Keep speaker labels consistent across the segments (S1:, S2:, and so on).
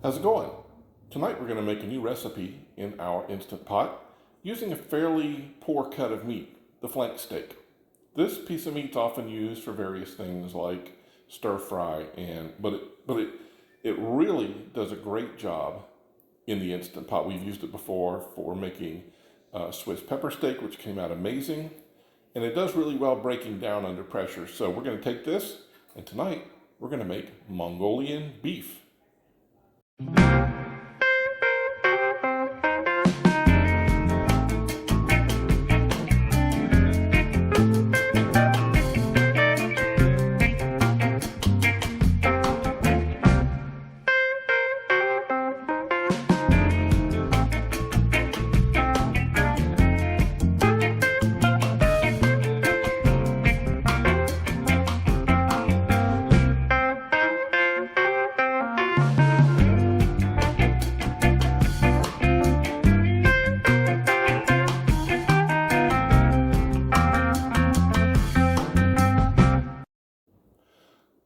S1: How's it going? Tonight we're going to make a new recipe in our Instant Pot using a fairly poor cut of meat, the flank steak. This piece of meat's often used for various things like stir fry, but it really does a great job in the Instant Pot. We've used it before for making Swiss pepper steak, which came out amazing, and it does really well breaking down under pressure. So we're going to take this, and tonight we're going to make Mongolian beef.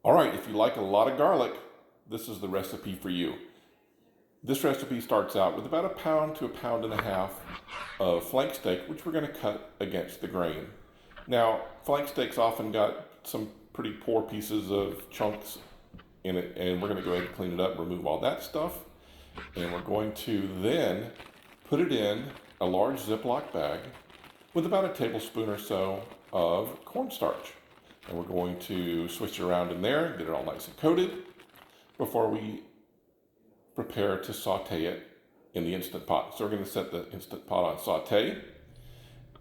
S1: All right, if you like a lot of garlic, this is the recipe for you. This recipe starts out with about 1 pound to 1.5 pounds of flank steak, which we're going to cut against the grain. Now, flank steak's often got some pretty poor pieces of chunks in it, and we're going to go ahead and clean it up, remove all that stuff, and we're going to then put it in a large Ziploc bag with about 1 tablespoon or so of cornstarch. And we're going to switch it around in there, get it all nice and coated before we prepare to saute it in the Instant Pot. So we're going to set the Instant Pot on saute.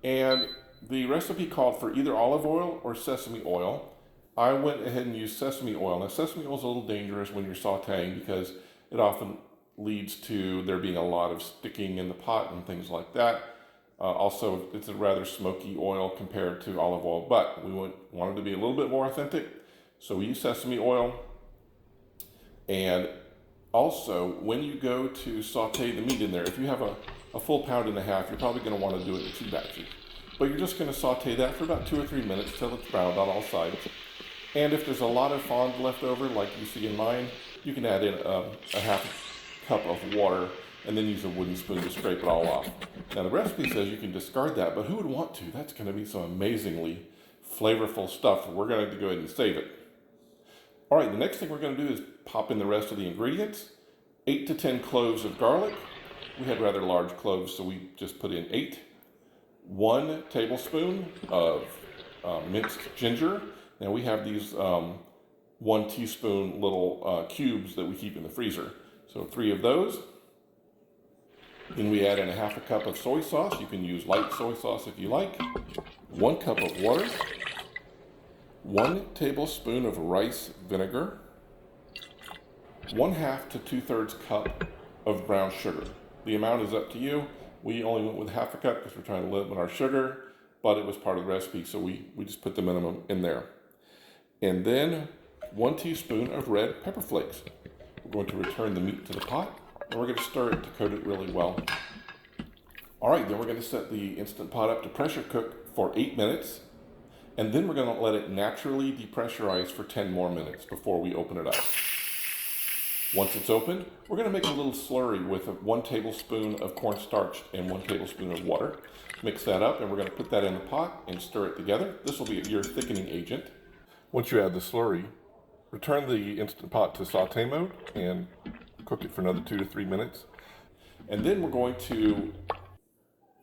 S1: And the recipe called for either olive oil or sesame oil. I went ahead and used sesame oil. Now sesame oil is a little dangerous when you're sauteing because it often leads to there being a lot of sticking in the pot and things like that. Also, it's a rather smoky oil compared to olive oil, but we wanted to be a little bit more authentic, so we use sesame oil. And also, when you go to saute the meat in there, if you have a full 1.5 pounds, you're probably going to want to do it in 2 batches. But you're just going to saute that for about 2 or 3 minutes till it's browned on all sides. And if there's a lot of fond left over, like you see in mine, you can add in a 1/2 cup of water and then use a wooden spoon to scrape it all off. Now the recipe says you can discard that, but who would want to? That's going to be some amazingly flavorful stuff. We're going to go ahead and save it. All right, the next thing we're going to do is pop in the rest of the ingredients. 8 to 10 cloves of garlic. We had rather large cloves, so we just put in 8. 1 tablespoon of minced ginger. Now we have these 1 teaspoon little cubes that we keep in the freezer. So 3 of those. Then we add in 1/2 cup of soy sauce. You can use light soy sauce if you like. 1 cup of water. 1 tablespoon of rice vinegar. 1/2 to 2/3 cup of brown sugar. The amount is up to you. We only went with 1/2 cup because we're trying to limit our sugar, but it was part of the recipe, so we just put the minimum in there. And then 1 teaspoon of red pepper flakes. We're going to return the meat to the pot, and we're going to stir it to coat it really well. All right, then we're going to set the Instant Pot up to pressure cook for 8 minutes, and then we're going to let it naturally depressurize for 10 more minutes before we open it up. Once it's opened, we're going to make a little slurry with 1 tablespoon of cornstarch and 1 tablespoon of water. Mix that up, and we're going to put that in the pot and stir it together. This will be your thickening agent. Once you add the slurry, return the Instant Pot to saute mode and cook it for another 2 to 3 minutes. And then we're going to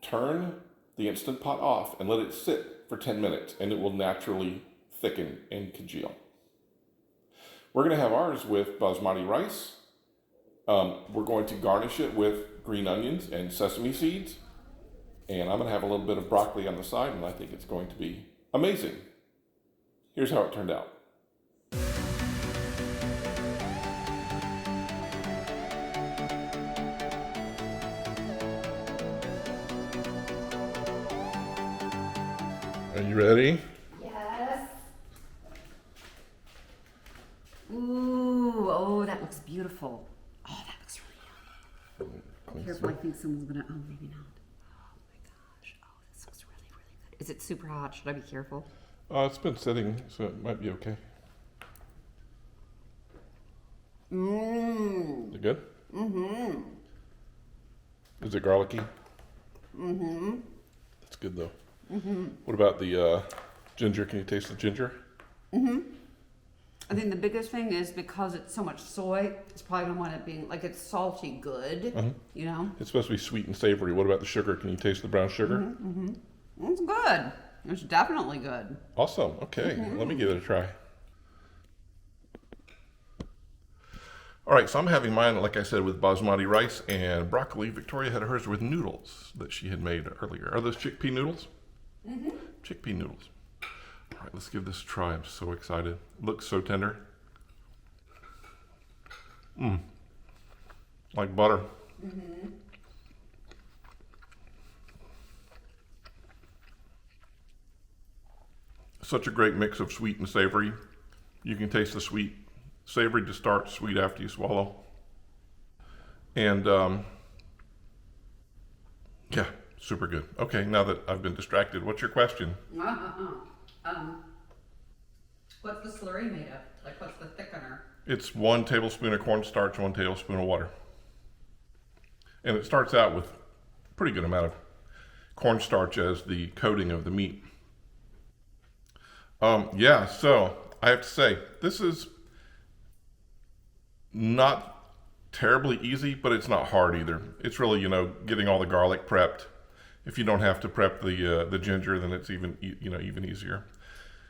S1: turn the Instant Pot off and let it sit for 10 minutes, and it will naturally thicken and congeal. We're going to have ours with basmati rice. We're going to garnish it with green onions and sesame seeds. And I'm going to have a little bit of broccoli on the side, and I think it's going to be amazing. Here's how it turned out. Are you ready?
S2: Yes. Ooh, oh, that looks beautiful. Oh, that looks really yummy. Careful, I think someone's gonna, oh, maybe not. Oh my gosh, oh, this looks really, really good. Is it super hot? Should I be careful?
S1: It's been sitting, so it might be okay.
S2: Mmm.
S1: You good?
S2: Mm-hmm.
S1: Is it garlicky?
S2: Mm-hmm.
S1: That's good though.
S2: Mm-hmm.
S1: What about the ginger? Can you taste the ginger?
S2: Mm-hmm. I think the biggest thing is because it's so much soy, it's probably gonna want it being like it's salty good, you know?
S1: It's supposed to be sweet and savory. What about the sugar? Can you taste the brown sugar?
S2: Mm-hmm. It's good. It's definitely good.
S1: Awesome. Okay, let me give it a try. All right, so I'm having mine, like I said, with basmati rice and broccoli. Victoria had hers with noodles that she had made earlier. Are those chickpea noodles?
S2: Mm-hmm.
S1: Chickpea noodles. All right, let's give this a try. I'm so excited. Looks so tender. Like butter.
S2: Mm-hmm.
S1: Such a great mix of sweet and savory. You can taste the sweet, savory to start, sweet after you swallow. And yeah, super good. Okay, now that I've been distracted, what's your question?
S2: What's the slurry made of? Like, what's the thickener?
S1: It's 1 tablespoon of cornstarch, 1 tablespoon of water. And it starts out with a pretty good amount of cornstarch as the coating of the meat. Yeah, so I have to say, this is not terribly easy, but it's not hard either. It's really, getting all the garlic prepped. If you don't have to prep the ginger, then it's even easier.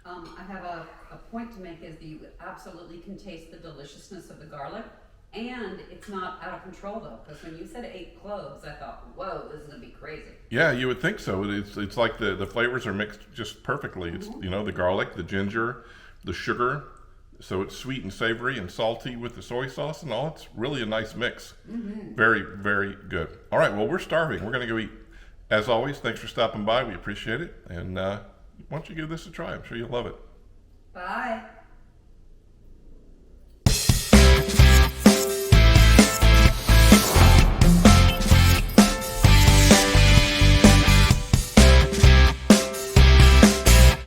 S2: I have a point to make is that you absolutely can taste the deliciousness of the garlic, and it's not out of control though, because when you said 8 cloves, I thought, whoa, this is gonna be crazy.
S1: Yeah, you would think so. It's like the flavors are mixed just perfectly. It's the garlic, the ginger, the sugar, so it's sweet and savory and salty with the soy sauce and all. It's really a nice mix. Very, very good. All right, well, we're starving. We're gonna go eat. As always, thanks for stopping by. We appreciate it. And why don't you give this a try? I'm sure you'll love it.
S2: Bye.